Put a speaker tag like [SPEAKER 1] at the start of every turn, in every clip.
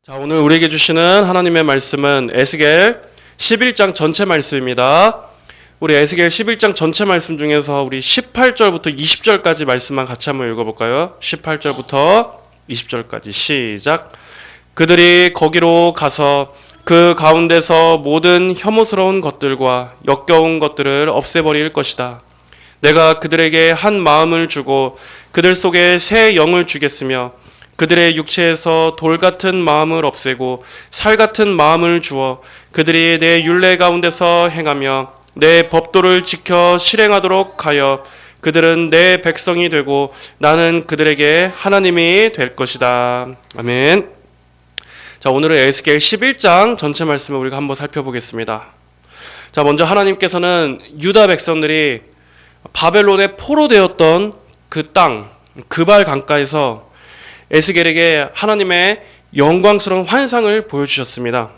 [SPEAKER 1] 자, 오늘 우리에게 주시는 하나님의 말씀은 에스겔 11장 전체 말씀입니다. 우리 에스겔 11장 전체 말씀 중에서 우리 18절부터 20절까지 말씀만 같이 한번 읽어볼까요? 18절부터 20절까지 시작. 그들이 거기로 가서 그 가운데서 모든 혐오스러운 것들과 역겨운 것들을 없애버릴 것이다. 내가 그들에게 한 마음을 주고 그들 속에 새 영을 주겠으며 그들의 육체에서 돌 같은 마음을 없애고 살 같은 마음을 주어 그들이 내 율례 가운데서 행하며 내 법도를 지켜 실행하도록 하여 그들은 내 백성이 되고 나는 그들에게 하나님이 될 것이다. 아멘. 자, 오늘은 에스겔 11장 전체 말씀을 우리가 한번 살펴보겠습니다. 자, 먼저 하나님께서는 유다 백성들이 바벨론에 포로되었던 그 땅, 그발 강가에서 에스겔에게 하나님의 영광스러운 환상을 보여주셨습니다.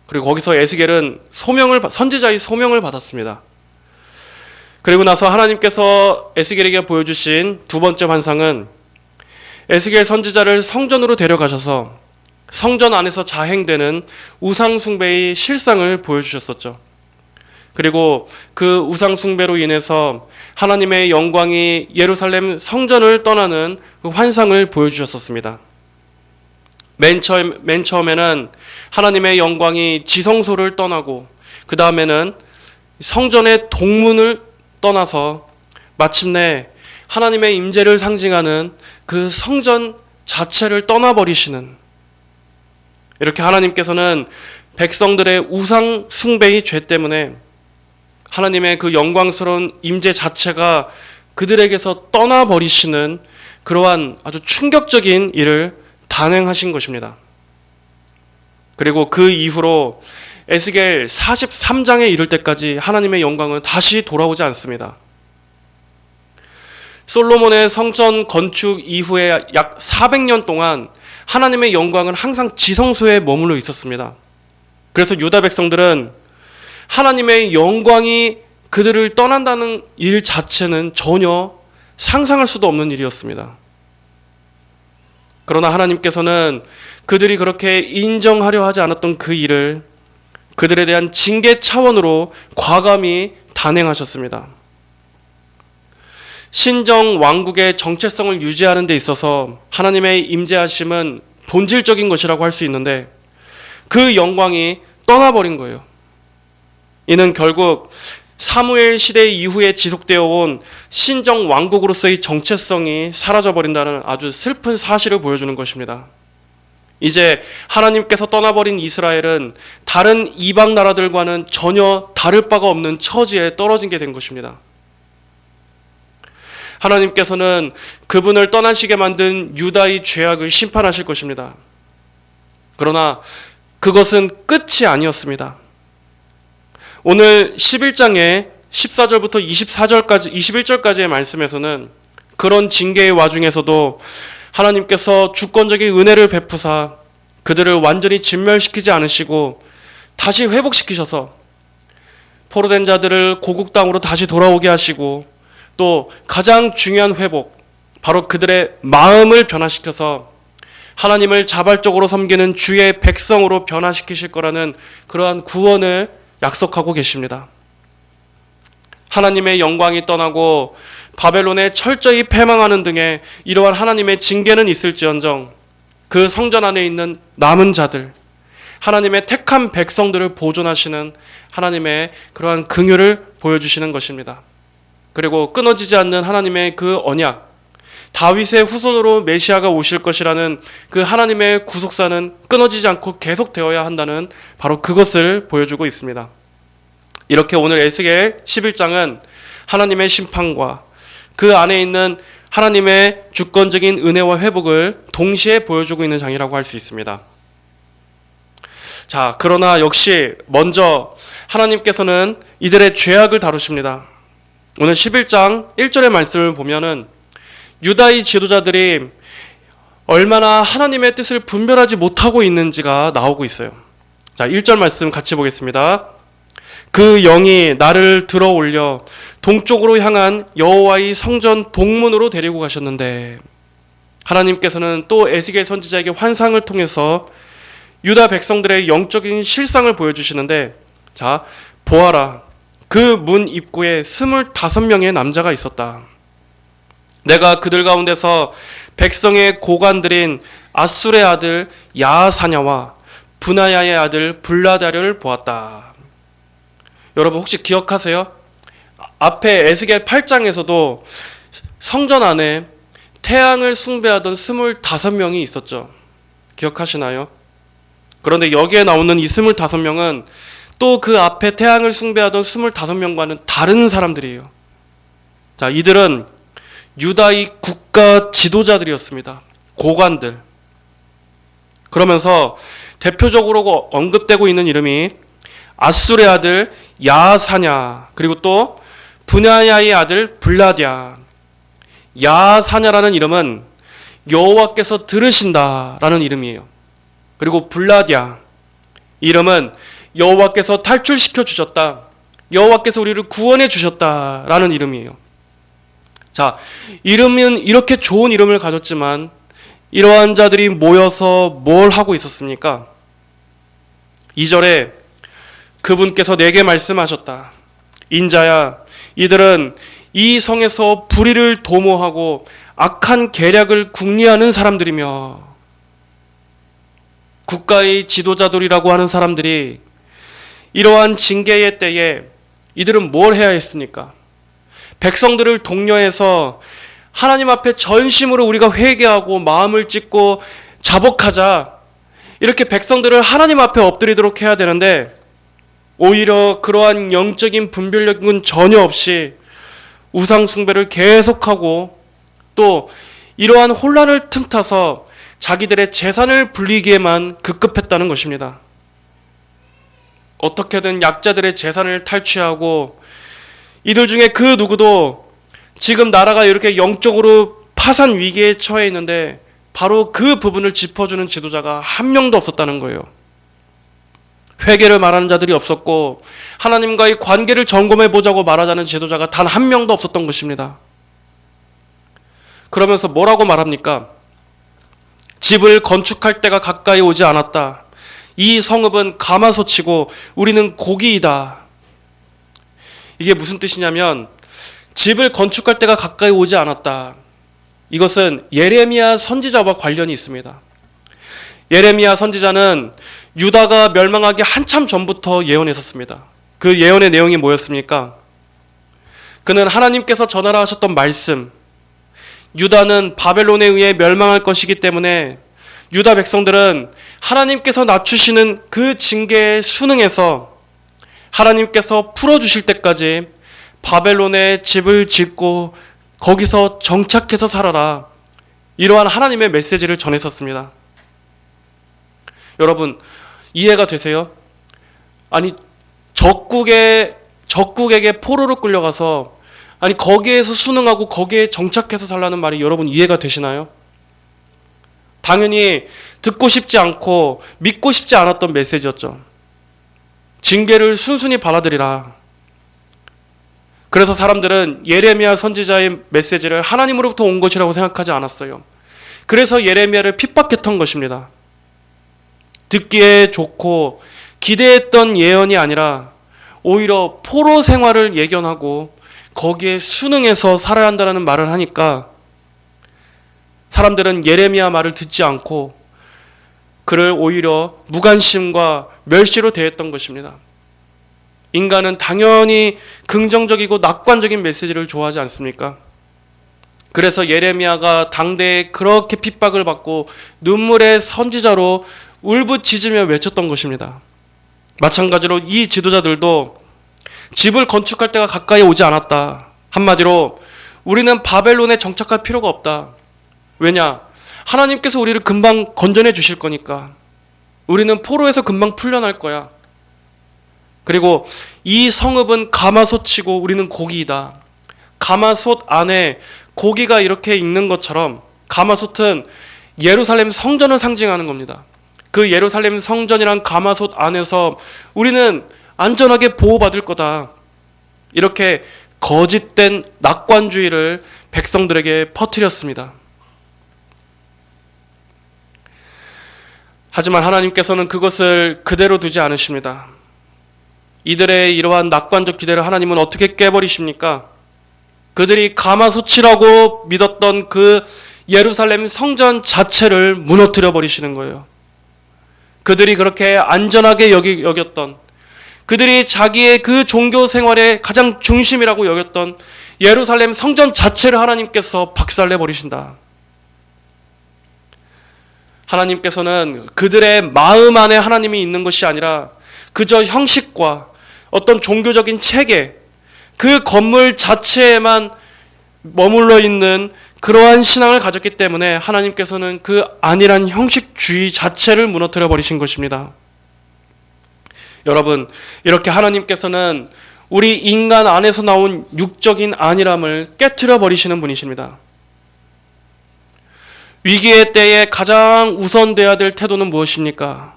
[SPEAKER 1] 그리고 거기서 에스겔은 선지자의 소명을 받았습니다. 그리고 나서 하나님께서 에스겔에게 보여주신 두 번째 환상은 에스겔 선지자를 성전으로 데려가셔서 성전 안에서 자행되는 우상 숭배의 실상을 보여주셨었죠. 그리고 그 우상 숭배로 인해서 하나님의 영광이 예루살렘 성전을 떠나는 그 환상을 보여주셨었습니다. 맨 처음에는 하나님의 영광이 지성소를 떠나고 그 다음에는 성전의 동문을 떠나서 마침내 하나님의 임재를 상징하는 그 성전 자체를 떠나버리시는, 이렇게 하나님께서는 백성들의 우상 숭배의 죄 때문에 하나님의 그 영광스러운 임재 자체가 그들에게서 떠나버리시는 그러한 아주 충격적인 일을 단행하신 것입니다. 그리고 그 이후로 에스겔 43장에 이를 때까지 하나님의 영광은 다시 돌아오지 않습니다. 솔로몬의 성전 건축 이후에 약 400년 동안 하나님의 영광은 항상 지성소에 머물러 있었습니다. 그래서 유다 백성들은 하나님의 영광이 그들을 떠난다는 일 자체는 전혀 상상할 수도 없는 일이었습니다. 그러나 하나님께서는 그들이 그렇게 인정하려 하지 않았던 그 일을 그들에 대한 징계 차원으로 과감히 단행하셨습니다. 신정 왕국의 정체성을 유지하는 데 있어서 하나님의 임재하심은 본질적인 것이라고 할 수 있는데 그 영광이 떠나버린 거예요. 이는 결국 사무엘 시대 이후에 지속되어 온 신정 왕국으로서의 정체성이 사라져버린다는 아주 슬픈 사실을 보여주는 것입니다. 이제 하나님께서 떠나버린 이스라엘은 다른 이방 나라들과는 전혀 다를 바가 없는 처지에 떨어진 게 된 것입니다. 하나님께서는 그분을 떠나시게 만든 유다의 죄악을 심판하실 것입니다. 그러나 그것은 끝이 아니었습니다. 오늘 11장의 14절부터 21절까지의 말씀에서는 그런 징계의 와중에서도 하나님께서 주권적인 은혜를 베푸사 그들을 완전히 진멸시키지 않으시고 다시 회복시키셔서 포로된 자들을 고국 땅으로 다시 돌아오게 하시고 또 가장 중요한 회복, 바로 그들의 마음을 변화시켜서 하나님을 자발적으로 섬기는 주의 백성으로 변화시키실 거라는 그러한 구원을 약속하고 계십니다. 하나님의 영광이 떠나고 바벨론에 철저히 패망하는 등의 이러한 하나님의 징계는 있을지언정 그 성전 안에 있는 남은 자들, 하나님의 택한 백성들을 보존하시는 하나님의 그러한 긍휼을 보여주시는 것입니다. 그리고 끊어지지 않는 하나님의 그 언약, 다윗의 후손으로 메시아가 오실 것이라는 그 하나님의 구속사는 끊어지지 않고 계속되어야 한다는 바로 그것을 보여주고 있습니다. 이렇게 오늘 에스겔 11장은 하나님의 심판과 그 안에 있는 하나님의 주권적인 은혜와 회복을 동시에 보여주고 있는 장이라고 할 수 있습니다. 자, 그러나 역시 먼저 하나님께서는 이들의 죄악을 다루십니다. 오늘 11장 1절의 말씀을 보면은 유다의 지도자들이 얼마나 하나님의 뜻을 분별하지 못하고 있는지가 나오고 있어요. 자, 1절 말씀 같이 보겠습니다. 그 영이 나를 들어 올려 동쪽으로 향한 여호와의 성전 동문으로 데리고 가셨는데, 하나님께서는 또 에스겔 선지자에게 환상을 통해서 유다 백성들의 영적인 실상을 보여주시는데, 자, 보아라. 그 문 입구에 25명의 남자가 있었다. 내가 그들 가운데서 백성의 고관들인 아술의 아들 야사냐와 분하야의 아들 블라다를 보았다. 여러분 혹시 기억하세요? 앞에 에스겔 8장에서도 성전 안에 태양을 숭배하던 25명이 있었죠. 기억하시나요? 그런데 여기에 나오는 이 25명은 또 그 앞에 태양을 숭배하던 25명과는 다른 사람들이에요. 자, 이들은 유다의 국가 지도자들이었습니다. 고관들. 그러면서 대표적으로 언급되고 있는 이름이 아술의 아들 야사냐, 그리고 또 분하야의 아들 블라디아. 야사냐라는 이름은 여호와께서 들으신다라는 이름이에요. 그리고 블라디아, 이름은 여호와께서 탈출시켜 주셨다, 여호와께서 우리를 구원해 주셨다라는 이름이에요. 자, 이름은 이렇게 좋은 이름을 가졌지만 이러한 자들이 모여서 뭘 하고 있었습니까? 2절에 그분께서 내게 말씀하셨다. 인자야, 이들은 이 성에서 불의를 도모하고 악한 계략을 궁리하는 사람들이며, 국가의 지도자들이라고 하는 사람들이 이러한 징계의 때에 이들은 뭘 해야 했습니까? 백성들을 독려해서 하나님 앞에 전심으로 우리가 회개하고 마음을 찢고 자복하자, 이렇게 백성들을 하나님 앞에 엎드리도록 해야 되는데, 오히려 그러한 영적인 분별력은 전혀 없이 우상 숭배를 계속하고 또 이러한 혼란을 틈타서 자기들의 재산을 불리기에만 급급했다는 것입니다. 어떻게든 약자들의 재산을 탈취하고, 이들 중에 그 누구도 지금 나라가 이렇게 영적으로 파산 위기에 처해 있는데 바로 그 부분을 짚어주는 지도자가 한 명도 없었다는 거예요. 회개를 말하는 자들이 없었고 하나님과의 관계를 점검해 보자고 말하자는 지도자가 단 한 명도 없었던 것입니다. 그러면서 뭐라고 말합니까? 집을 건축할 때가 가까이 오지 않았다. 이 성읍은 가마솥이고 우리는 고기이다. 이게 무슨 뜻이냐면, 집을 건축할 때가 가까이 오지 않았다. 이것은 예레미야 선지자와 관련이 있습니다. 예레미야 선지자는 유다가 멸망하기 한참 전부터 예언했었습니다. 그 예언의 내용이 뭐였습니까? 그는 하나님께서 전하라 하셨던 말씀, 유다는 바벨론에 의해 멸망할 것이기 때문에 유다 백성들은 하나님께서 낮추시는 그 징계에 순응해서 하나님께서 풀어주실 때까지 바벨론에 집을 짓고 거기서 정착해서 살아라. 이러한 하나님의 메시지를 전했었습니다. 여러분, 이해가 되세요? 아니, 적국에게 포로로 끌려가서, 아니, 거기에서 순응하고 거기에 정착해서 살라는 말이 여러분 이해가 되시나요? 당연히 듣고 싶지 않고 믿고 싶지 않았던 메시지였죠. 징계를 순순히 받아들이라. 그래서 사람들은 예레미야 선지자의 메시지를 하나님으로부터 온 것이라고 생각하지 않았어요. 그래서 예레미야를 핍박했던 것입니다. 듣기에 좋고 기대했던 예언이 아니라 오히려 포로 생활을 예견하고 거기에 순응해서 살아야 한다는 말을 하니까 사람들은 예레미야 말을 듣지 않고 그를 오히려 무관심과 멸시로 대했던 것입니다. 인간은 당연히 긍정적이고 낙관적인 메시지를 좋아하지 않습니까? 그래서 예레미야가 당대에 그렇게 핍박을 받고 눈물의 선지자로 울부짖으며 외쳤던 것입니다. 마찬가지로 이 지도자들도 집을 건축할 때가 가까이 오지 않았다. 한마디로 우리는 바벨론에 정착할 필요가 없다. 왜냐? 하나님께서 우리를 금방 건져내 주실 거니까. 우리는 포로에서 금방 풀려날 거야. 그리고 이 성읍은 가마솥이고 우리는 고기이다. 가마솥 안에 고기가 이렇게 있는 것처럼 가마솥은 예루살렘 성전을 상징하는 겁니다. 그 예루살렘 성전이란 가마솥 안에서 우리는 안전하게 보호받을 거다. 이렇게 거짓된 낙관주의를 백성들에게 퍼뜨렸습니다. 하지만 하나님께서는 그것을 그대로 두지 않으십니다. 이들의 이러한 낙관적 기대를 하나님은 어떻게 깨버리십니까? 그들이 가마솥이라고 믿었던 그 예루살렘 성전 자체를 무너뜨려 버리시는 거예요. 그들이 그렇게 안전하게 여겼던, 그들이 자기의 그 종교 생활의 가장 중심이라고 여겼던 예루살렘 성전 자체를 하나님께서 박살내 버리신다. 하나님께서는 그들의 마음 안에 하나님이 있는 것이 아니라 그저 형식과 어떤 종교적인 체계, 그 건물 자체에만 머물러 있는 그러한 신앙을 가졌기 때문에 하나님께서는 그 안일한 형식주의 자체를 무너뜨려 버리신 것입니다. 여러분, 이렇게 하나님께서는 우리 인간 안에서 나온 육적인 안일함을 깨트려 버리시는 분이십니다. 위기의 때에 가장 우선돼야 될 태도는 무엇입니까?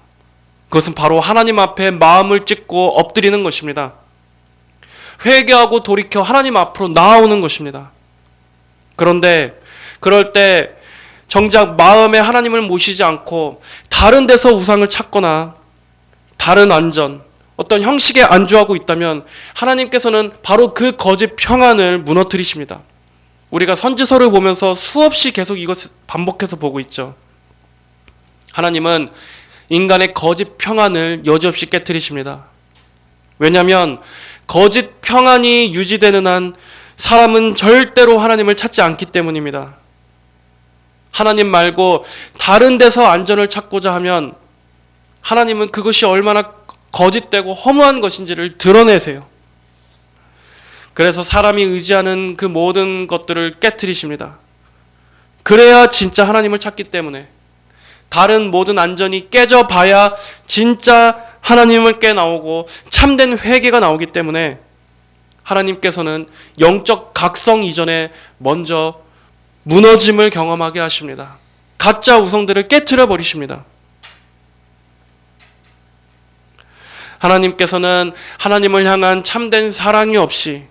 [SPEAKER 1] 그것은 바로 하나님 앞에 마음을 찢고 엎드리는 것입니다. 회개하고 돌이켜 하나님 앞으로 나아오는 것입니다. 그런데 그럴 때 정작 마음에 하나님을 모시지 않고 다른 데서 우상을 찾거나 다른 안전, 어떤 형식에 안주하고 있다면 하나님께서는 바로 그 거짓 평안을 무너뜨리십니다. 우리가 선지서를 보면서 수없이 계속 이것을 반복해서 보고 있죠. 하나님은 인간의 거짓 평안을 여지없이 깨뜨리십니다. 왜냐하면 거짓 평안이 유지되는 한 사람은 절대로 하나님을 찾지 않기 때문입니다. 하나님 말고 다른 데서 안전을 찾고자 하면 하나님은 그것이 얼마나 거짓되고 허무한 것인지를 드러내세요. 그래서 사람이 의지하는 그 모든 것들을 깨트리십니다. 그래야 진짜 하나님을 찾기 때문에 다른 모든 안전이 깨져봐야 진짜 하나님을 깨나오고 참된 회개가 나오기 때문에 하나님께서는 영적 각성 이전에 먼저 무너짐을 경험하게 하십니다. 가짜 우상들을 깨트려 버리십니다. 하나님께서는 하나님을 향한 참된 사랑이 없이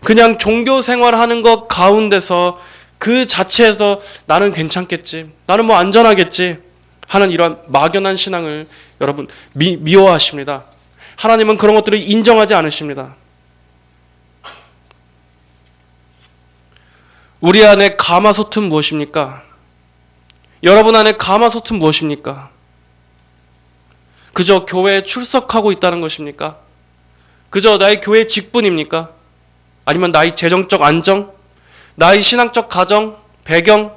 [SPEAKER 1] 그냥 종교 생활하는 것 가운데서 그 자체에서 나는 괜찮겠지, 나는 뭐 안전하겠지 하는 이러한 막연한 신앙을 여러분 미워하십니다. 하나님은 그런 것들을 인정하지 않으십니다. 우리 안에 가마솥은 무엇입니까? 여러분 안에 가마솥은 무엇입니까? 그저 교회에 출석하고 있다는 것입니까? 그저 나의 교회 직분입니까? 아니면 나의 재정적 안정? 나의 신앙적 가정, 배경?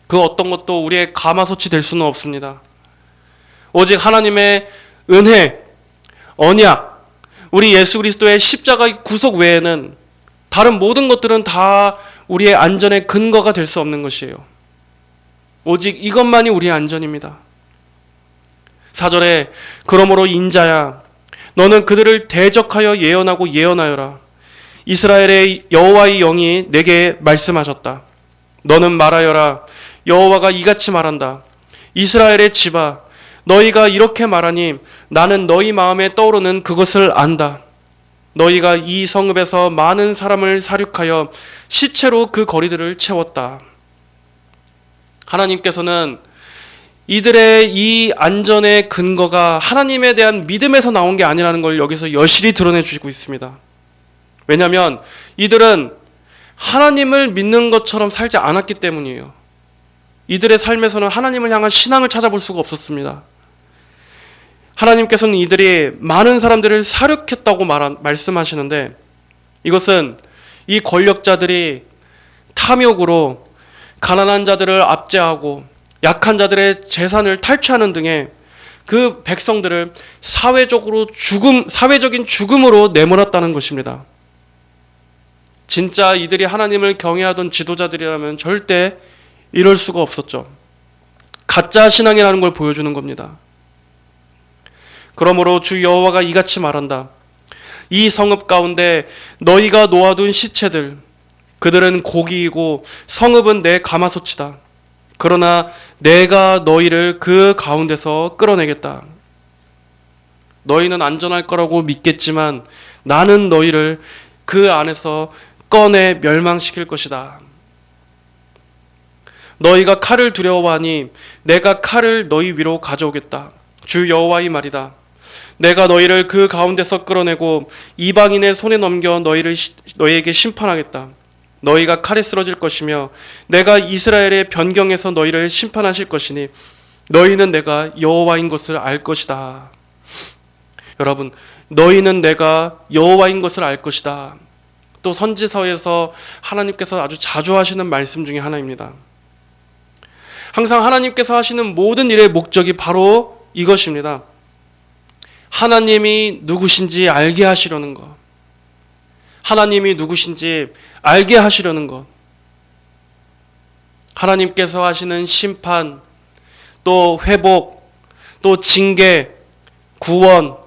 [SPEAKER 1] 그 어떤 것도 우리의 가마솥이 될 수는 없습니다. 오직 하나님의 은혜, 언약, 우리 예수 그리스도의 십자가의 구속 외에는 다른 모든 것들은 다 우리의 안전의 근거가 될 수 없는 것이에요. 오직 이것만이 우리의 안전입니다. 4절에 그러므로 인자야 너는 그들을 대적하여 예언하고 예언하여라. 이스라엘의 여호와의 영이 내게 말씀하셨다. 너는 말하여라. 여호와가 이같이 말한다. 이스라엘의 집아 너희가 이렇게 말하니 나는 너희 마음에 떠오르는 그것을 안다. 너희가 이 성읍에서 많은 사람을 살육하여 시체로 그 거리들을 채웠다. 하나님께서는 이들의 이 안전의 근거가 하나님에 대한 믿음에서 나온 게 아니라는 걸 여기서 여실히 드러내 주시고 있습니다. 왜냐하면 이들은 하나님을 믿는 것처럼 살지 않았기 때문이에요. 이들의 삶에서는 하나님을 향한 신앙을 찾아볼 수가 없었습니다. 하나님께서는 이들이 많은 사람들을 살육했다고 말씀하시는데 이것은 이 권력자들이 탐욕으로 가난한 자들을 압제하고 약한 자들의 재산을 탈취하는 등의 그 백성들을 사회적인 죽음으로 내몰았다는 것입니다. 진짜 이들이 하나님을 경외하던 지도자들이라면 절대 이럴 수가 없었죠. 가짜 신앙이라는 걸 보여주는 겁니다. 그러므로 주 여호와가 이같이 말한다. 이 성읍 가운데 너희가 놓아둔 시체들, 그들은 고기이고 성읍은 내 가마솥이다. 그러나 내가 너희를 그 가운데서 끌어내겠다. 너희는 안전할 거라고 믿겠지만 나는 너희를 그 안에서 꺼내 멸망시킬 것이다. 너희가 칼을 두려워하니 내가 칼을 너희 위로 가져오겠다. 주 여호와의 말이다. 내가 너희를 그 가운데서 끌어내고 이방인의 손에 넘겨 너희에게 심판하겠다. 너희가 칼에 쓰러질 것이며 내가 이스라엘의 변경에서 너희를 심판하실 것이니 너희는 내가 여호와인 것을 알 것이다. 여러분, 너희는 내가 여호와인 것을 알 것이다. 또 선지서에서 하나님께서 아주 자주 하시는 말씀 중에 하나입니다. 항상 하나님께서 하시는 모든 일의 목적이 바로 이것입니다. 하나님이 누구신지 알게 하시려는 것. 하나님이 누구신지 알게 하시려는 것. 하나님께서 하시는 심판, 또 회복, 또 징계, 구원,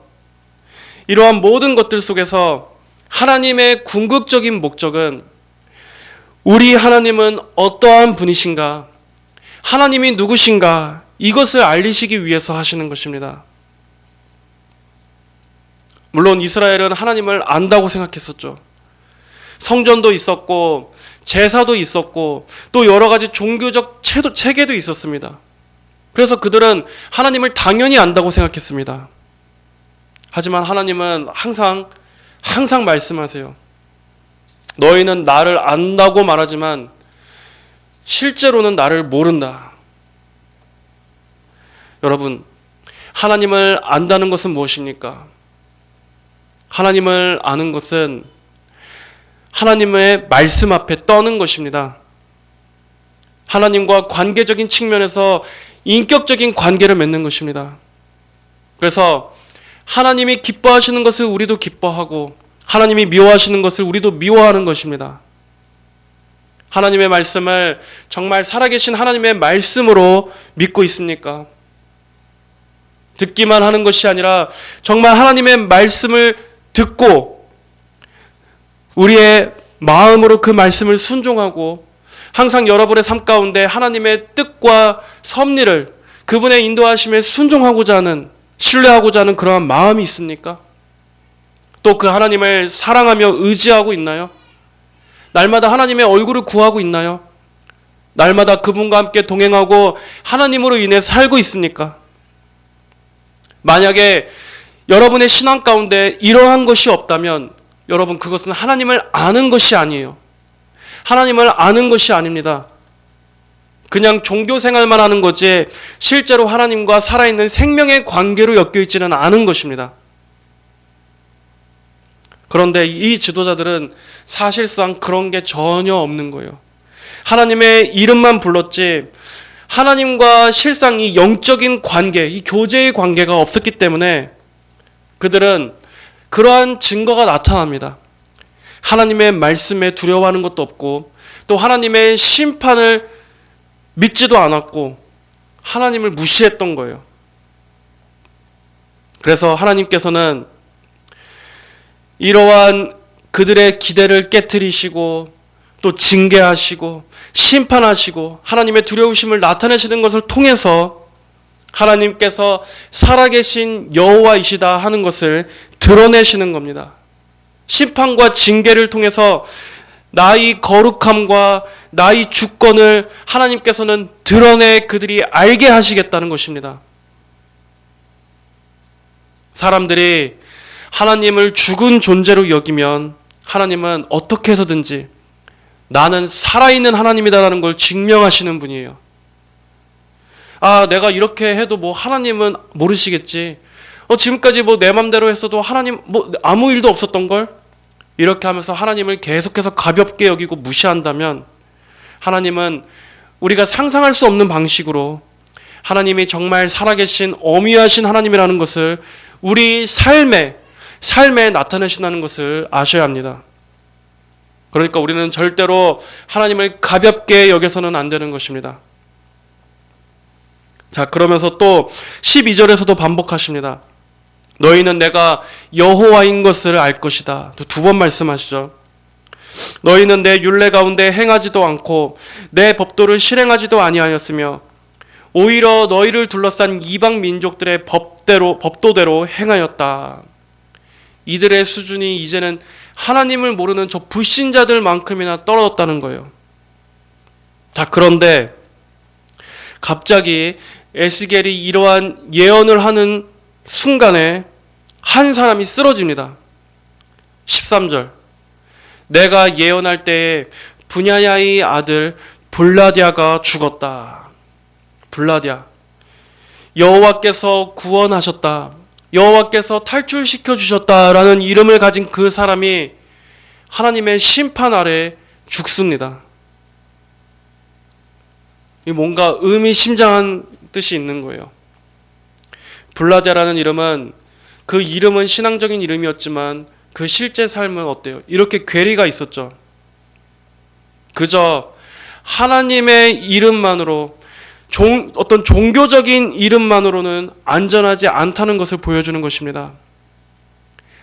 [SPEAKER 1] 이러한 모든 것들 속에서 하나님의 궁극적인 목적은 우리 하나님은 어떠한 분이신가, 하나님이 누구신가, 이것을 알리시기 위해서 하시는 것입니다. 물론 이스라엘은 하나님을 안다고 생각했었죠. 성전도 있었고 제사도 있었고 또 여러 가지 종교적 체계도 있었습니다. 그래서 그들은 하나님을 당연히 안다고 생각했습니다. 하지만 하나님은 항상 말씀하세요. 너희는 나를 안다고 말하지만 실제로는 나를 모른다. 여러분, 하나님을 안다는 것은 무엇입니까? 하나님을 아는 것은 하나님의 말씀 앞에 떠는 것입니다. 하나님과 관계적인 측면에서 인격적인 관계를 맺는 것입니다. 그래서 하나님이 기뻐하시는 것을 우리도 기뻐하고 하나님이 미워하시는 것을 우리도 미워하는 것입니다. 하나님의 말씀을 정말 살아계신 하나님의 말씀으로 믿고 있습니까? 듣기만 하는 것이 아니라 정말 하나님의 말씀을 듣고 우리의 마음으로 그 말씀을 순종하고 항상 여러분의 삶 가운데 하나님의 뜻과 섭리를 그분의 인도하심에 순종하고자 하는, 신뢰하고자 하는 그러한 마음이 있습니까? 또 그 하나님을 사랑하며 의지하고 있나요? 날마다 하나님의 얼굴을 구하고 있나요? 날마다 그분과 함께 동행하고 하나님으로 인해 살고 있습니까? 만약에 여러분의 신앙 가운데 이러한 것이 없다면 여러분, 그것은 하나님을 아는 것이 아니에요. 하나님을 아는 것이 아닙니다. 그냥 종교 생활만 하는 거지 실제로 하나님과 살아있는 생명의 관계로 엮여있지는 않은 것입니다. 그런데 이 지도자들은 사실상 그런 게 전혀 없는 거예요. 하나님의 이름만 불렀지 하나님과 실상 이 영적인 관계, 이 교제의 관계가 없었기 때문에 그들은 그러한 증거가 나타납니다. 하나님의 말씀에 두려워하는 것도 없고 또 하나님의 심판을 믿지도 않았고 하나님을 무시했던 거예요. 그래서 하나님께서는 이러한 그들의 기대를 깨트리시고 또 징계하시고 심판하시고 하나님의 두려우심을 나타내시는 것을 통해서 하나님께서 살아계신 여호와이시다 하는 것을 드러내시는 겁니다. 심판과 징계를 통해서 나의 거룩함과 나의 주권을 하나님께서는 드러내 그들이 알게 하시겠다는 것입니다. 사람들이 하나님을 죽은 존재로 여기면 하나님은 어떻게 해서든지 나는 살아있는 하나님이다라는 걸 증명하시는 분이에요. 아, 내가 이렇게 해도 뭐 하나님은 모르시겠지. 지금까지 뭐 내 맘대로 했어도 하나님 뭐 아무 일도 없었던 걸? 이렇게 하면서 하나님을 계속해서 가볍게 여기고 무시한다면 하나님은 우리가 상상할 수 없는 방식으로 하나님이 정말 살아계신 어미하신 하나님이라는 것을 우리 삶에 나타내신다는 것을 아셔야 합니다. 그러니까 우리는 절대로 하나님을 가볍게 여겨서는 안 되는 것입니다. 자, 그러면서 또 12절에서도 반복하십니다. 너희는 내가 여호와인 것을 알 것이다. 또 두 번 말씀하시죠. 너희는 내 율례 가운데 행하지도 않고 내 법도를 실행하지도 아니하였으며 오히려 너희를 둘러싼 이방 민족들의 법도대로 행하였다. 이들의 수준이 이제는 하나님을 모르는 저 불신자들만큼이나 떨어졌다는 거예요. 자, 그런데 갑자기 에스겔이 이러한 예언을 하는 순간에 한 사람이 쓰러집니다. 13절. 내가 예언할 때에 분야야의 아들 블라디아가 죽었다. 블라디아. 여호와께서 구원하셨다. 여호와께서 탈출시켜 주셨다라는 이름을 가진 그 사람이 하나님의 심판 아래 죽습니다. 이 뭔가 의미심장한 뜻이 있는 거예요. 블라디아라는 이름은 그 이름은 신앙적인 이름이었지만 그 실제 삶은 어때요? 이렇게 괴리가 있었죠. 그저 하나님의 이름만으로 어떤 종교적인 이름만으로는 안전하지 않다는 것을 보여주는 것입니다.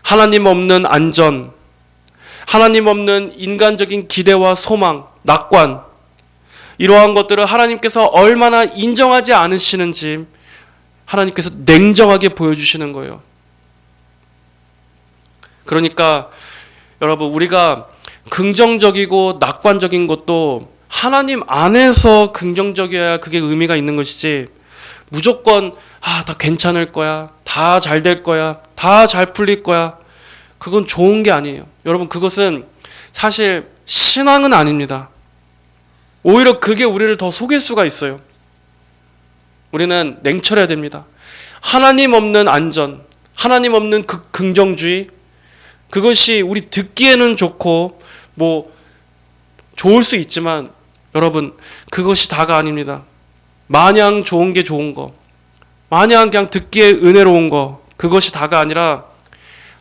[SPEAKER 1] 하나님 없는 안전, 하나님 없는 인간적인 기대와 소망, 낙관, 이러한 것들을 하나님께서 얼마나 인정하지 않으시는지 하나님께서 냉정하게 보여주시는 거예요. 그러니까 여러분, 우리가 긍정적이고 낙관적인 것도 하나님 안에서 긍정적이어야 그게 의미가 있는 것이지, 무조건 다 괜찮을 거야, 다 잘 될 거야, 다 잘 풀릴 거야, 그건 좋은 게 아니에요. 여러분, 그것은 사실 신앙은 아닙니다. 오히려 그게 우리를 더 속일 수가 있어요. 우리는 냉철해야 됩니다. 하나님 없는 안전, 하나님 없는 긍정주의, 그것이 우리 듣기에는 좋고 좋을 수 있지만 여러분, 그것이 다가 아닙니다. 마냥 좋은 게 좋은 거, 마냥 그냥 듣기에 은혜로운 거, 그것이 다가 아니라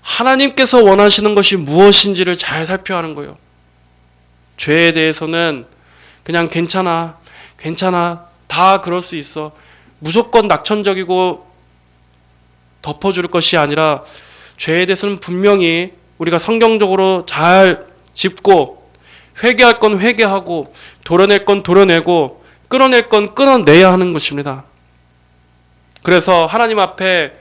[SPEAKER 1] 하나님께서 원하시는 것이 무엇인지를 잘 살펴야 하는 거예요. 죄에 대해서는 그냥 괜찮아, 다 그럴 수 있어, 무조건 낙천적이고 덮어줄 것이 아니라 죄에 대해서는 분명히 우리가 성경적으로 잘 짚고, 회개할 건 회개하고, 도려낼 건 도려내고, 끊어낼 건 끊어내야 하는 것입니다. 그래서 하나님 앞에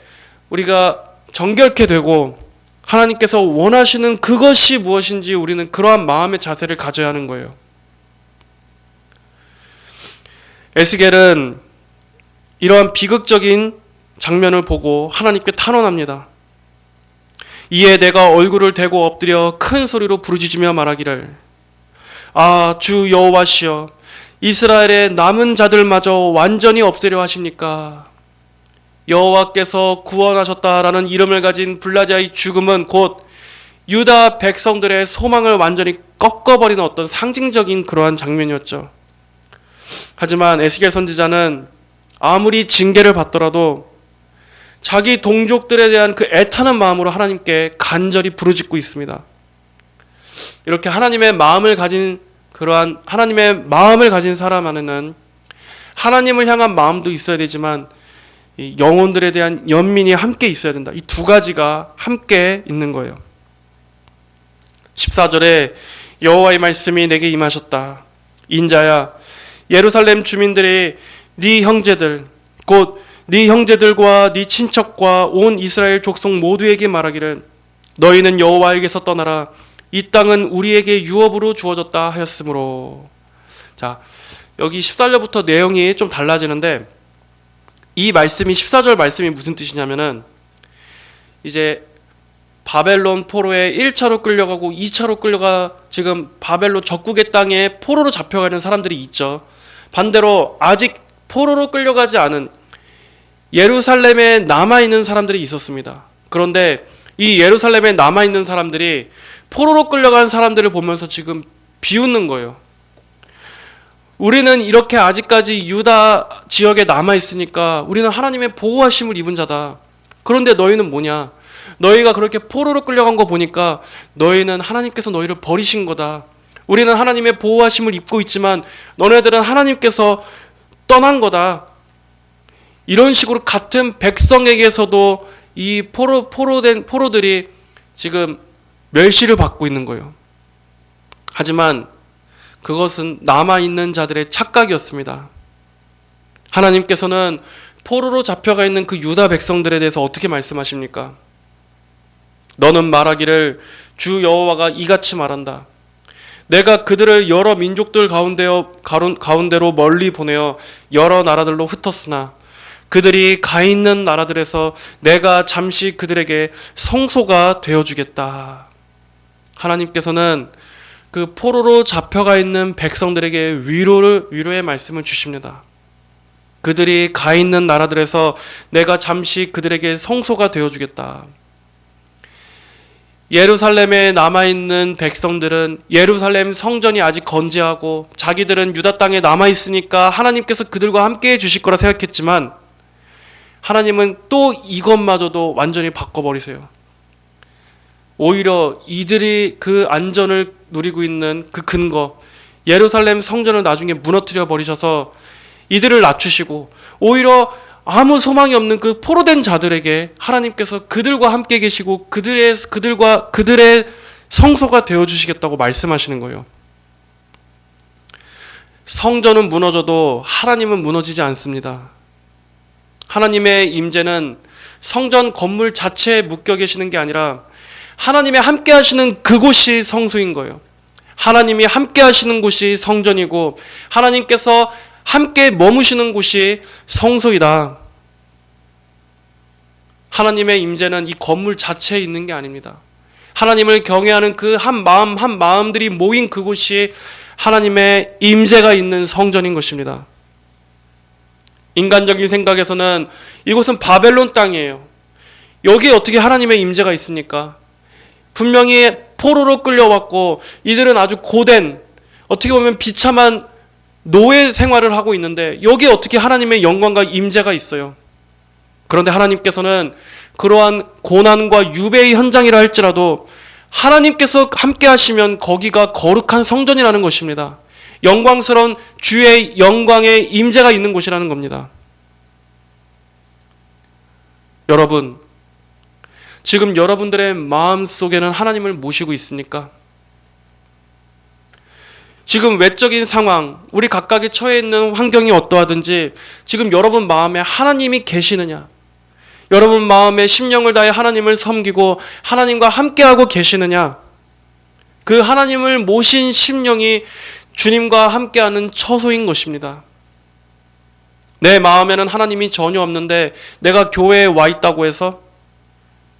[SPEAKER 1] 우리가 정결케 되고 하나님께서 원하시는 그것이 무엇인지 우리는 그러한 마음의 자세를 가져야 하는 거예요. 에스겔은 이러한 비극적인 장면을 보고 하나님께 탄원합니다. 이에 내가 얼굴을 대고 엎드려 큰 소리로 부르짖으며 말하기를, 주 여호와시여, 이스라엘의 남은 자들마저 완전히 없애려 하십니까? 여호와께서 구원하셨다라는 이름을 가진 블라디아의 죽음은 곧 유다 백성들의 소망을 완전히 꺾어버리는 어떤 상징적인 그러한 장면이었죠. 하지만 에스겔 선지자는 아무리 징계를 받더라도 자기 동족들에 대한 그 애타는 마음으로 하나님께 간절히 부르짖고 있습니다. 이렇게 하나님의 마음을 가진 사람 안에는 하나님을 향한 마음도 있어야 되지만 이 영혼들에 대한 연민이 함께 있어야 된다. 이 두 가지가 함께 있는 거예요. 14절에 여호와의 말씀이 내게 임하셨다. 인자야, 예루살렘 주민들이 네 형제들, 곧 네 형제들과 네 친척과 온 이스라엘 족속 모두에게 말하기를, 너희는 여호와에게서 떠나라. 이 땅은 우리에게 유업으로 주어졌다 하였으므로. 자, 여기 14절부터 내용이 좀 달라지는데, 이 말씀이 14절 말씀이 무슨 뜻이냐면은, 이제 바벨론 포로에 1차로 끌려가고 2차로 끌려가 지금 바벨론 적국의 땅에 포로로 잡혀가는 사람들이 있죠. 반대로 아직 포로로 끌려가지 않은 예루살렘에 남아있는 사람들이 있었습니다. 그런데 이 예루살렘에 남아있는 사람들이 포로로 끌려간 사람들을 보면서 지금 비웃는 거예요. 우리는 이렇게 아직까지 유다 지역에 남아있으니까 우리는 하나님의 보호하심을 입은 자다. 그런데 너희는 뭐냐? 너희가 그렇게 포로로 끌려간 거 보니까 너희는 하나님께서 너희를 버리신 거다. 우리는 하나님의 보호하심을 입고 있지만 너네들은 하나님께서 떠난 거다. 이런 식으로 같은 백성에게서도 이 포로들이 지금 멸시를 받고 있는 거예요. 하지만 그것은 남아있는 자들의 착각이었습니다. 하나님께서는 포로로 잡혀가 있는 그 유다 백성들에 대해서 어떻게 말씀하십니까? 너는 말하기를 주 여호와가 이같이 말한다. 내가 그들을 여러 민족들 가운데로 멀리 보내어 여러 나라들로 흩었으나 그들이 가 있는 나라들에서 내가 잠시 그들에게 성소가 되어주겠다. 하나님께서는 그 포로로 잡혀가 있는 백성들에게 위로의 말씀을 주십니다. 그들이 가 있는 나라들에서 내가 잠시 그들에게 성소가 되어주겠다. 예루살렘에 남아있는 백성들은 예루살렘 성전이 아직 건재하고 자기들은 유다 땅에 남아있으니까 하나님께서 그들과 함께 해주실 거라 생각했지만 하나님은 또 이것마저도 완전히 바꿔버리세요. 오히려 이들이 그 안전을 누리고 있는 그 근거, 예루살렘 성전을 나중에 무너뜨려 버리셔서 이들을 낮추시고 오히려 아무 소망이 없는 그 포로된 자들에게 하나님께서 그들과 함께 계시고 그들의 성소가 되어주시겠다고 말씀하시는 거예요. 성전은 무너져도 하나님은 무너지지 않습니다. 하나님의 임재는 성전 건물 자체에 묶여 계시는 게 아니라 하나님의 함께 하시는 그곳이 성소인 거예요. 하나님이 함께 하시는 곳이 성전이고 하나님께서 함께 머무시는 곳이 성소이다. 하나님의 임재는 이 건물 자체에 있는 게 아닙니다. 하나님을 경외하는 그 한 마음들이 모인 그곳이 하나님의 임재가 있는 성전인 것입니다. 인간적인 생각에서는 이곳은 바벨론 땅이에요. 여기에 어떻게 하나님의 임재가 있습니까? 분명히 포로로 끌려왔고 이들은 아주 고된, 어떻게 보면 비참한 노예 생활을 하고 있는데 여기에 어떻게 하나님의 영광과 임재가 있어요? 그런데 하나님께서는 그러한 고난과 유배의 현장이라 할지라도 하나님께서 함께 하시면 거기가 거룩한 성전이라는 것입니다. 영광스러운 주의 영광의 임재가 있는 곳이라는 겁니다. 여러분, 지금 여러분들의 마음속에는 하나님을 모시고 있습니까? 지금 외적인 상황, 우리 각각이 처해 있는 환경이 어떠하든지 지금 여러분 마음에 하나님이 계시느냐? 여러분 마음에 심령을 다해 하나님을 섬기고 하나님과 함께하고 계시느냐? 그 하나님을 모신 심령이 주님과 함께하는 처소인 것입니다. 내 마음에는 하나님이 전혀 없는데 내가 교회에 와 있다고 해서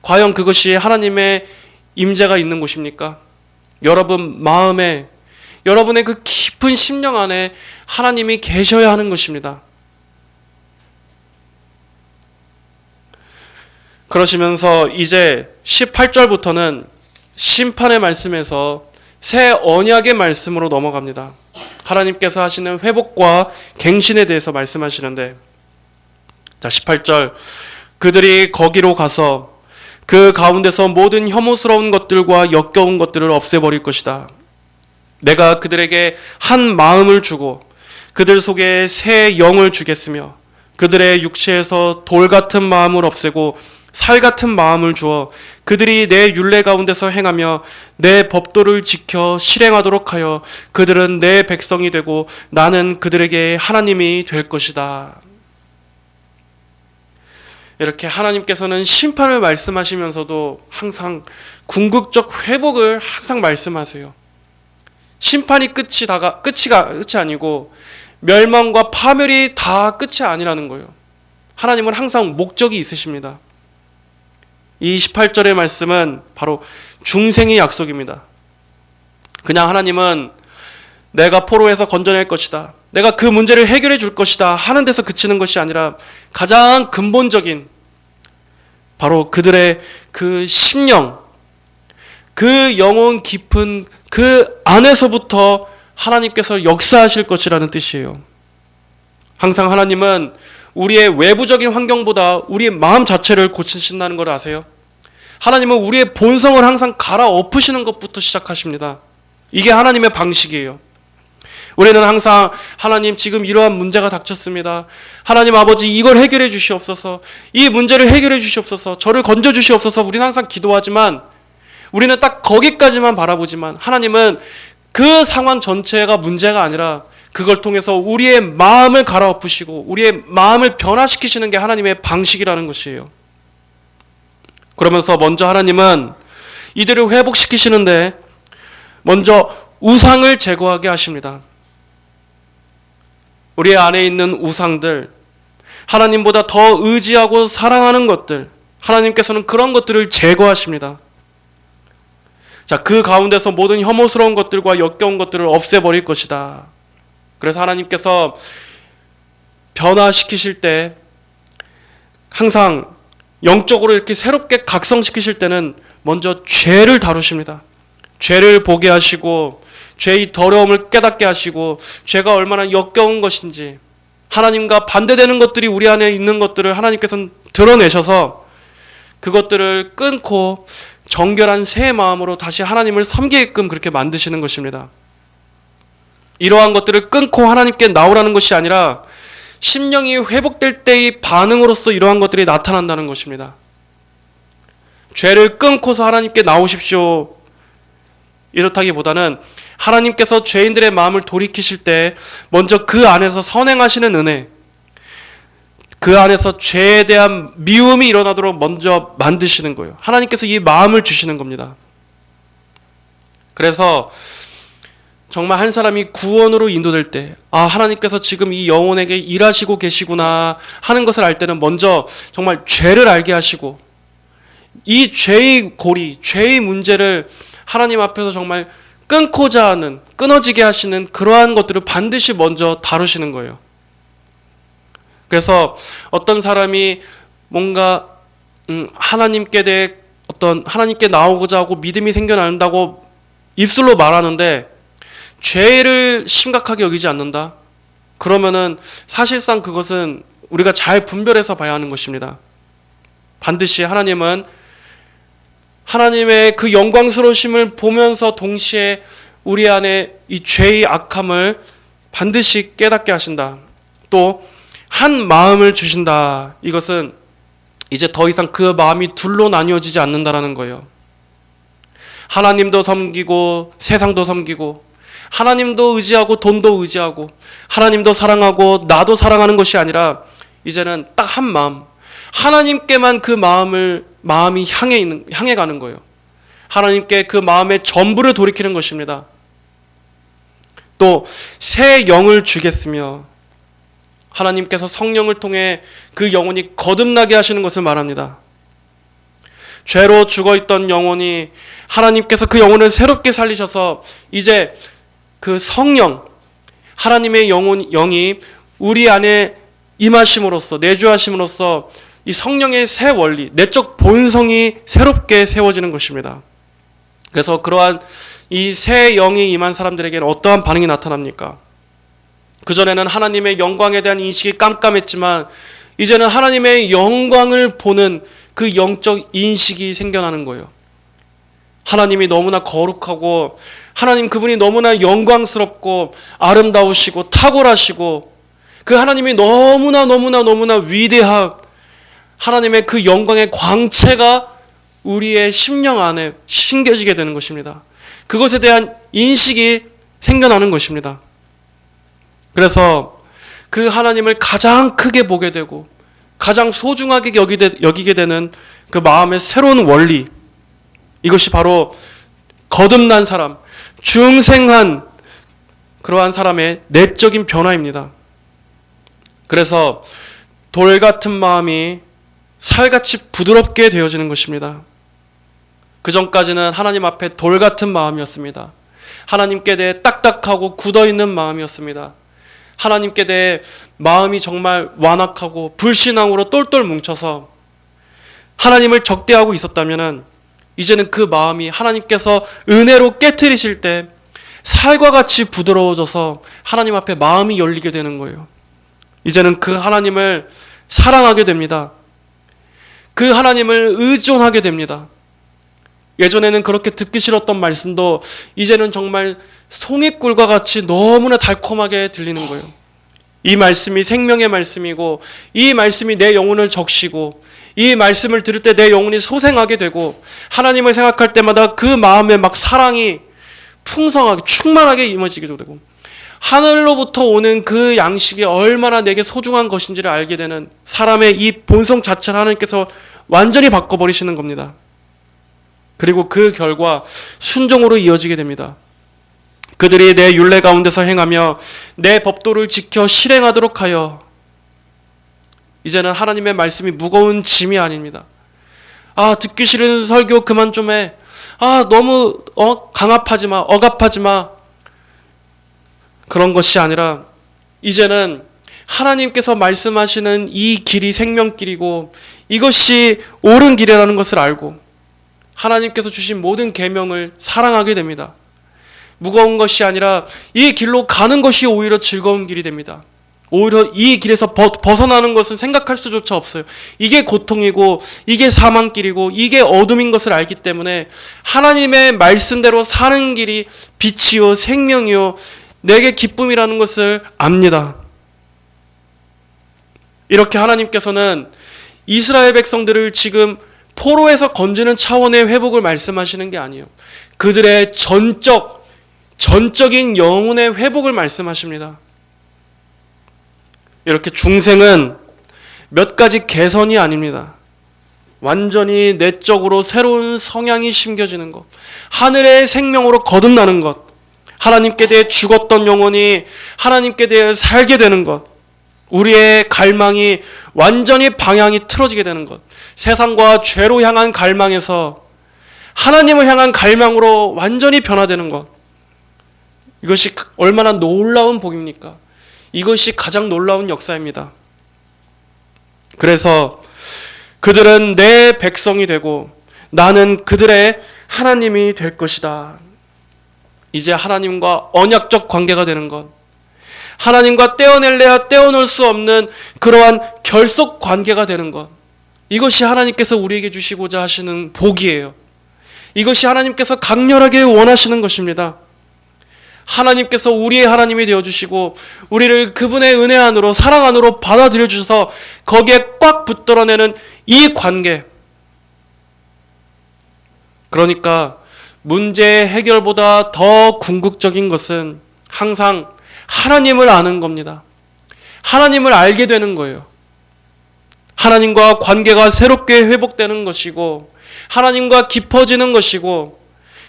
[SPEAKER 1] 과연 그것이 하나님의 임재가 있는 곳입니까? 여러분 마음에, 여러분의 그 깊은 심령 안에 하나님이 계셔야 하는 것입니다. 그러시면서 이제 18절부터는 심판의 말씀에서 새 언약의 말씀으로 넘어갑니다. 하나님께서 하시는 회복과 갱신에 대해서 말씀하시는데, 자 18절, 그들이 거기로 가서 그 가운데서 모든 혐오스러운 것들과 역겨운 것들을 없애버릴 것이다. 내가 그들에게 한 마음을 주고 그들 속에 새 영을 주겠으며 그들의 육체에서 돌 같은 마음을 없애고 살 같은 마음을 주어 그들이 내 율례 가운데서 행하며 내 법도를 지켜 실행하도록 하여 그들은 내 백성이 되고 나는 그들에게 하나님이 될 것이다. 이렇게 하나님께서는 심판을 말씀하시면서도 항상 궁극적 회복을 항상 말씀하세요. 심판이 끝이 아니고 멸망과 파멸이 다 끝이 아니라는 거예요. 하나님은 항상 목적이 있으십니다. 이 18절의 말씀은 바로 중생의 약속입니다. 그냥 하나님은 내가 포로에서 건져낼 것이다, 내가 그 문제를 해결해 줄 것이다 하는 데서 그치는 것이 아니라 가장 근본적인 바로 그들의 그 심령, 그 영혼 깊은 그 안에서부터 하나님께서 역사하실 것이라는 뜻이에요. 항상 하나님은 우리의 외부적인 환경보다 우리의 마음 자체를 고치신다는 걸 아세요? 하나님은 우리의 본성을 항상 갈아엎으시는 것부터 시작하십니다. 이게 하나님의 방식이에요. 우리는 항상 하나님 지금 이러한 문제가 닥쳤습니다. 하나님 아버지 이걸 해결해 주시옵소서. 이 문제를 해결해 주시옵소서. 저를 건져 주시옵소서. 우리는 항상 기도하지만 우리는 딱 거기까지만 바라보지만 하나님은 그 상황 전체가 문제가 아니라 그걸 통해서 우리의 마음을 갈아엎으시고 우리의 마음을 변화시키시는 게 하나님의 방식이라는 것이에요. 그러면서 먼저 하나님은 이들을 회복시키시는데 먼저 우상을 제거하게 하십니다. 우리 안에 있는 우상들, 하나님보다 더 의지하고 사랑하는 것들, 하나님께서는 그런 것들을 제거하십니다. 자, 그 가운데서 모든 혐오스러운 것들과 역겨운 것들을 없애버릴 것이다. 그래서 하나님께서 변화시키실 때 항상 영적으로 이렇게 새롭게 각성시키실 때는 먼저 죄를 다루십니다. 죄를 보게 하시고 죄의 더러움을 깨닫게 하시고 죄가 얼마나 역겨운 것인지 하나님과 반대되는 것들이 우리 안에 있는 것들을 하나님께서는 드러내셔서 그것들을 끊고 정결한 새 마음으로 다시 하나님을 섬기게끔 그렇게 만드시는 것입니다. 이러한 것들을 끊고 하나님께 나오라는 것이 아니라 심령이 회복될 때의 반응으로서 이러한 것들이 나타난다는 것입니다. 죄를 끊고서 하나님께 나오십시오. 이렇다기보다는 하나님께서 죄인들의 마음을 돌이키실 때 먼저 그 안에서 선행하시는 은혜, 그 안에서 죄에 대한 미움이 일어나도록 먼저 만드시는 거예요. 하나님께서 이 마음을 주시는 겁니다. 그래서 정말 한 사람이 구원으로 인도될 때, 아, 하나님께서 지금 이 영혼에게 일하시고 계시구나 하는 것을 알 때는 먼저 정말 죄를 알게 하시고 이 죄의 고리, 죄의 문제를 하나님 앞에서 정말 끊고자 하는, 끊어지게 하시는 그러한 것들을 반드시 먼저 다루시는 거예요. 그래서 어떤 사람이 뭔가 하나님께 대해 하나님께 나오고자 하고 믿음이 생겨난다고 입술로 말하는데 죄를 심각하게 여기지 않는다? 그러면은 사실상 그것은 우리가 잘 분별해서 봐야 하는 것입니다. 반드시 하나님은 하나님의 그 영광스러우심을 보면서 동시에 우리 안에 이 죄의 악함을 반드시 깨닫게 하신다. 또 한 마음을 주신다. 이것은 이제 더 이상 그 마음이 둘로 나뉘어지지 않는다라는 거예요. 하나님도 섬기고 세상도 섬기고 하나님도 의지하고 돈도 의지하고 하나님도 사랑하고 나도 사랑하는 것이 아니라 이제는 딱 한 마음, 하나님께만 그 마음이 향해 가는 거예요. 하나님께 그 마음의 전부를 돌이키는 것입니다. 또 새 영을 주겠으며 하나님께서 성령을 통해 그 영혼이 거듭나게 하시는 것을 말합니다. 죄로 죽어있던 영혼이 하나님께서 그 영혼을 새롭게 살리셔서 이제 그 성령, 하나님의 영이 우리 안에 임하심으로써, 내주하심으로써 이 성령의 새 원리, 내적 본성이 새롭게 세워지는 것입니다. 그래서 그러한 이 새 영이 임한 사람들에게는 어떠한 반응이 나타납니까? 그전에는 하나님의 영광에 대한 인식이 깜깜했지만 이제는 하나님의 영광을 보는 그 영적 인식이 생겨나는 거예요. 하나님이 너무나 거룩하고 하나님 그분이 너무나 영광스럽고 아름다우시고 탁월하시고 그 하나님이 너무나 위대한 하나님의 그 영광의 광채가 우리의 심령 안에 심겨지게 되는 것입니다. 그것에 대한 인식이 생겨나는 것입니다. 그래서 그 하나님을 가장 크게 보게 되고 가장 소중하게 여기게 되는 그 마음의 새로운 원리, 이것이 바로 거듭난 사람, 중생한 그러한 사람의 내적인 변화입니다. 그래서 돌 같은 마음이 살같이 부드럽게 되어지는 것입니다. 그 전까지는 하나님 앞에 돌 같은 마음이었습니다. 하나님께 대해 딱딱하고 굳어있는 마음이었습니다. 하나님께 대해 마음이 정말 완악하고 불신앙으로 똘똘 뭉쳐서 하나님을 적대하고 있었다면 이제는 그 마음이 하나님께서 은혜로 깨트리실 때 살과 같이 부드러워져서 하나님 앞에 마음이 열리게 되는 거예요. 이제는 그 하나님을 사랑하게 됩니다. 그 하나님을 의존하게 됩니다. 예전에는 그렇게 듣기 싫었던 말씀도 이제는 정말 송이꿀과 같이 너무나 달콤하게 들리는 거예요. 이 말씀이 생명의 말씀이고 이 말씀이 내 영혼을 적시고 이 말씀을 들을 때 내 영혼이 소생하게 되고 하나님을 생각할 때마다 그 마음에 막 사랑이 풍성하게 충만하게 임해지게 되고 하늘로부터 오는 그 양식이 얼마나 내게 소중한 것인지를 알게 되는 사람의 이 본성 자체를 하나님께서 완전히 바꿔버리시는 겁니다. 그리고 그 결과 순종으로 이어지게 됩니다. 그들이 내 율례 가운데서 행하며 내 법도를 지켜 실행하도록 하여. 이제는 하나님의 말씀이 무거운 짐이 아닙니다. 듣기 싫은 설교 그만 좀 해. 너무 강압하지 마. 억압하지 마. 그런 것이 아니라 이제는 하나님께서 말씀하시는 이 길이 생명길이고 이것이 옳은 길이라는 것을 알고 하나님께서 주신 모든 계명을 사랑하게 됩니다. 무거운 것이 아니라 이 길로 가는 것이 오히려 즐거운 길이 됩니다. 오히려 이 길에서 벗어나는 것은 생각할 수조차 없어요. 이게 고통이고 이게 사망길이고 이게 어둠인 것을 알기 때문에 하나님의 말씀대로 사는 길이 빛이요 생명이요 내게 기쁨이라는 것을 압니다. 이렇게 하나님께서는 이스라엘 백성들을 지금 포로에서 건지는 차원의 회복을 말씀하시는 게 아니에요. 그들의 전적인 영혼의 회복을 말씀하십니다. 이렇게 중생은 몇 가지 개선이 아닙니다. 완전히 내적으로 새로운 성향이 심겨지는 것, 하늘의 생명으로 거듭나는 것, 하나님께 대해 죽었던 영혼이 하나님께 대해 살게 되는 것, 우리의 갈망이 완전히 방향이 틀어지게 되는 것, 세상과 죄로 향한 갈망에서 하나님을 향한 갈망으로 완전히 변화되는 것, 이것이 얼마나 놀라운 복입니까? 이것이 가장 놀라운 역사입니다. 그래서 그들은 내 백성이 되고 나는 그들의 하나님이 될 것이다. 이제 하나님과 언약적 관계가 되는 것, 하나님과 떼어낼래야 떼어놓을 수 없는 그러한 결속 관계가 되는 것, 이것이 하나님께서 우리에게 주시고자 하시는 복이에요. 이것이 하나님께서 강렬하게 원하시는 것입니다. 하나님께서 우리의 하나님이 되어주시고 우리를 그분의 은혜 안으로 사랑 안으로 받아들여 주셔서 거기에 꽉 붙들어내는 이 관계. 그러니까 문제 해결보다 더 궁극적인 것은 항상 하나님을 아는 겁니다. 하나님을 알게 되는 거예요. 하나님과 관계가 새롭게 회복되는 것이고 하나님과 깊어지는 것이고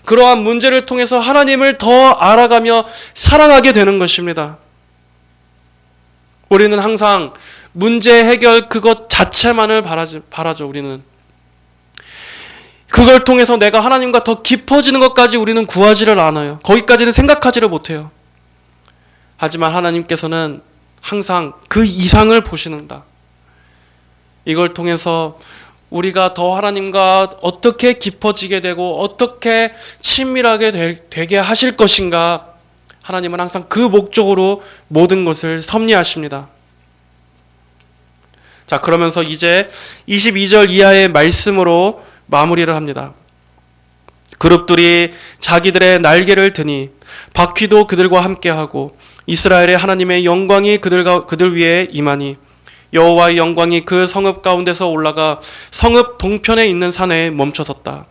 [SPEAKER 1] 그러한 문제를 통해서 하나님을 더 알아가며 사랑하게 되는 것입니다. 우리는 항상 문제 해결 그것 자체만을 바라죠. 우리는 그걸 통해서 내가 하나님과 더 깊어지는 것까지 우리는 구하지를 않아요. 거기까지는 생각하지를 못해요. 하지만 하나님께서는 항상 그 이상을 보시는다. 이걸 통해서 우리가 더 하나님과 어떻게 깊어지게 되고 어떻게 친밀하게 되게 하실 것인가, 하나님은 항상 그 목적으로 모든 것을 섭리하십니다. 자, 그러면서 이제 22절 이하의 말씀으로 마무리를 합니다. 그룹들이 자기들의 날개를 드니 바퀴도 그들과 함께하고 이스라엘의 하나님의 영광이 그들 위에 임하니 여호와의 영광이 그 성읍 가운데서 올라가 성읍 동편에 있는 산에 멈춰섰다.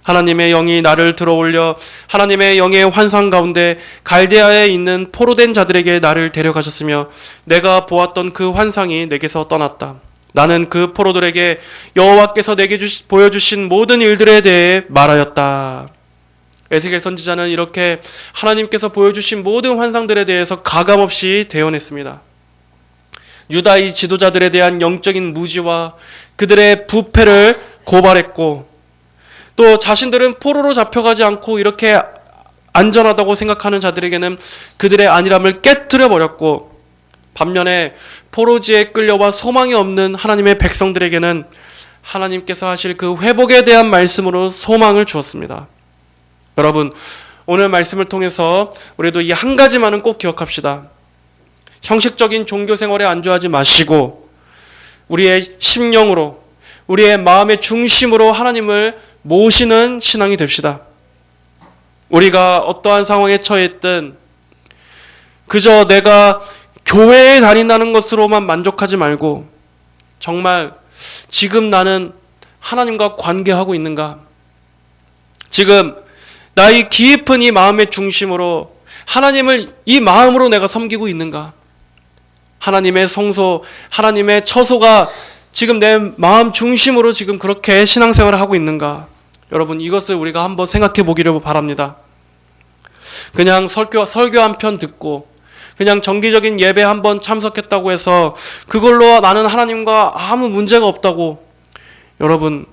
[SPEAKER 1] 하나님의 영이 나를 들어올려 하나님의 영의 환상 가운데 갈대아에 있는 포로된 자들에게 나를 데려가셨으며 내가 보았던 그 환상이 내게서 떠났다. 나는 그 포로들에게 여호와께서 내게 보여주신 모든 일들에 대해 말하였다. 에스겔 선지자는 이렇게 하나님께서 보여주신 모든 환상들에 대해서 가감없이 대언했습니다. 유다의 지도자들에 대한 영적인 무지와 그들의 부패를 고발했고, 또 자신들은 포로로 잡혀가지 않고 이렇게 안전하다고 생각하는 자들에게는 그들의 안일함을 깨뜨려 버렸고, 반면에 포로지에 끌려와 소망이 없는 하나님의 백성들에게는 하나님께서 하실 그 회복에 대한 말씀으로 소망을 주었습니다. 여러분, 오늘 말씀을 통해서 우리도 이 한 가지만은 꼭 기억합시다. 형식적인 종교 생활에 안주하지 마시고 우리의 심령으로, 우리의 마음의 중심으로 하나님을 모시는 신앙이 됩시다. 우리가 어떠한 상황에 처했든 그저 내가 교회에 다닌다는 것으로만 만족하지 말고 정말 지금 나는 하나님과 관계하고 있는가? 지금 나의 깊은 이 마음의 중심으로 하나님을 이 마음으로 내가 섬기고 있는가? 하나님의 성소, 하나님의 처소가 지금 내 마음 중심으로 지금 그렇게 신앙생활을 하고 있는가? 여러분, 이것을 우리가 한번 생각해 보기를 바랍니다. 그냥 설교 한 편 듣고 그냥 정기적인 예배 한 번 참석했다고 해서 그걸로 나는 하나님과 아무 문제가 없다고. 여러분,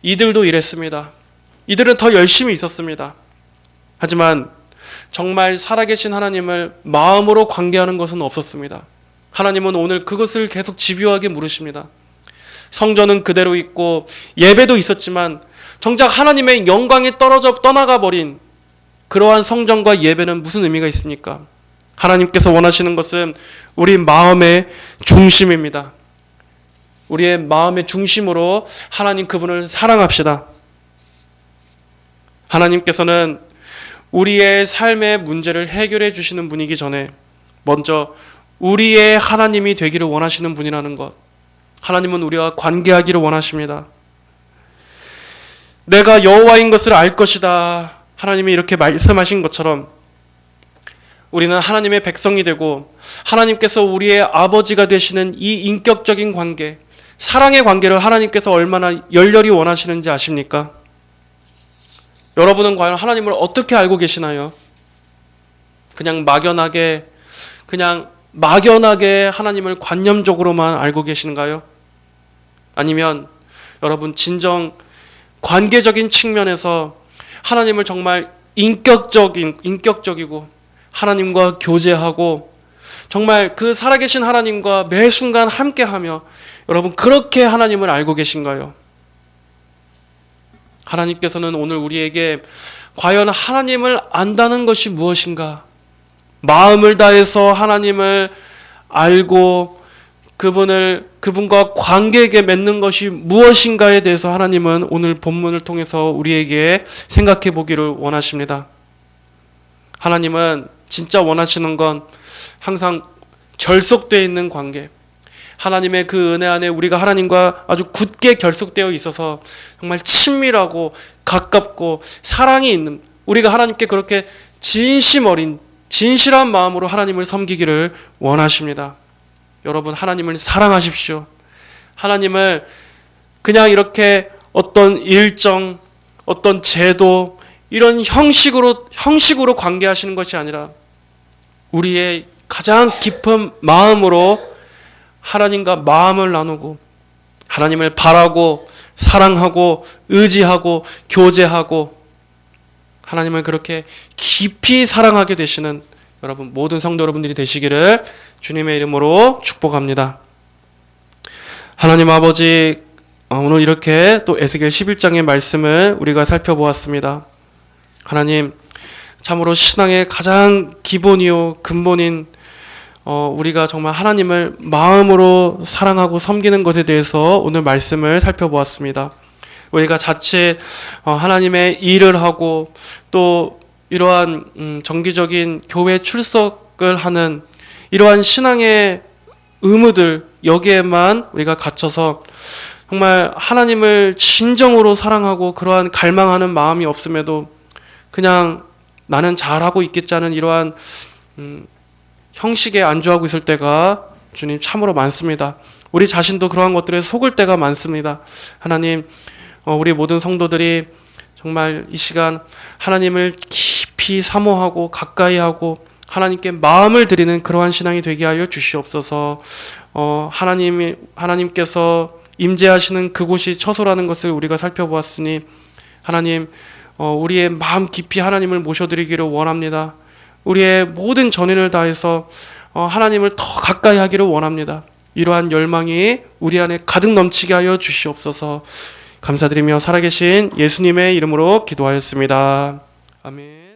[SPEAKER 1] 이들도 이랬습니다. 이들은 더 열심히 있었습니다. 하지만 정말 살아계신 하나님을 마음으로 관계하는 것은 없었습니다. 하나님은 오늘 그것을 계속 집요하게 물으십니다. 성전은 그대로 있고 예배도 있었지만 정작 하나님의 영광이 떠나가 버린 그러한 성전과 예배는 무슨 의미가 있습니까? 하나님께서 원하시는 것은 우리 마음의 중심입니다. 우리의 마음의 중심으로 하나님 그분을 사랑합시다. 하나님께서는 우리의 삶의 문제를 해결해 주시는 분이기 전에 먼저 우리의 하나님이 되기를 원하시는 분이라는 것. 하나님은 우리와 관계하기를 원하십니다. 내가 여호와인 것을 알 것이다. 하나님이 이렇게 말씀하신 것처럼 우리는 하나님의 백성이 되고 하나님께서 우리의 아버지가 되시는 이 인격적인 관계, 사랑의 관계를 하나님께서 얼마나 열렬히 원하시는지 아십니까? 여러분은 과연 하나님을 어떻게 알고 계시나요? 그냥 막연하게 하나님을 관념적으로만 알고 계신가요? 아니면 여러분 진정 관계적인 측면에서 하나님을 정말 인격적이고 하나님과 교제하고 정말 그 살아계신 하나님과 매 순간 함께하며 여러분 그렇게 하나님을 알고 계신가요? 하나님께서는 오늘 우리에게 과연 하나님을 안다는 것이 무엇인가? 마음을 다해서 하나님을 알고 그분과 관계에 맺는 것이 무엇인가에 대해서 하나님은 오늘 본문을 통해서 우리에게 생각해 보기를 원하십니다. 하나님은 진짜 원하시는 건 항상 결속되어 있는 관계. 하나님의 그 은혜 안에 우리가 하나님과 아주 굳게 결속되어 있어서 정말 친밀하고 가깝고 사랑이 있는, 우리가 하나님께 그렇게 진심 어린 진실한 마음으로 하나님을 섬기기를 원하십니다. 여러분, 하나님을 사랑하십시오. 하나님을 그냥 이렇게 어떤 일정, 어떤 제도, 이런 형식으로 관계하시는 것이 아니라 우리의 가장 깊은 마음으로 하나님과 마음을 나누고 하나님을 바라고 사랑하고 의지하고 교제하고 하나님을 그렇게 깊이 사랑하게 되시는 여러분 모든 성도 여러분들이 되시기를 주님의 이름으로 축복합니다. 하나님 아버지, 오늘 이렇게 또 에스겔 11장의 말씀을 우리가 살펴보았습니다. 하나님, 참으로 신앙의 가장 기본이요 근본인 우리가 정말 하나님을 마음으로 사랑하고 섬기는 것에 대해서 오늘 말씀을 살펴보았습니다. 우리가 자칫 하나님의 일을 하고 또 이러한 정기적인 교회 출석을 하는 이러한 신앙의 의무들 여기에만 우리가 갇혀서 정말 하나님을 진정으로 사랑하고 그러한 갈망하는 마음이 없음에도 그냥 나는 잘하고 있겠지 하는 이러한 형식에 안주하고 있을 때가 주님 참으로 많습니다. 우리 자신도 그러한 것들에 속을 때가 많습니다. 하나님, 우리 모든 성도들이 정말 이 시간 하나님을 깊이 사모하고 가까이 하고 하나님께 마음을 드리는 그러한 신앙이 되게 하여 주시옵소서. 하나님께서 임재하시는 그곳이 처소라는 것을 우리가 살펴보았으니 하나님, 우리의 마음 깊이 하나님을 모셔드리기를 원합니다. 우리의 모든 전인을 다해서 하나님을 더 가까이 하기를 원합니다. 이러한 열망이 우리 안에 가득 넘치게 하여 주시옵소서. 감사드리며 살아계신 예수님의 이름으로 기도하였습니다. 아멘.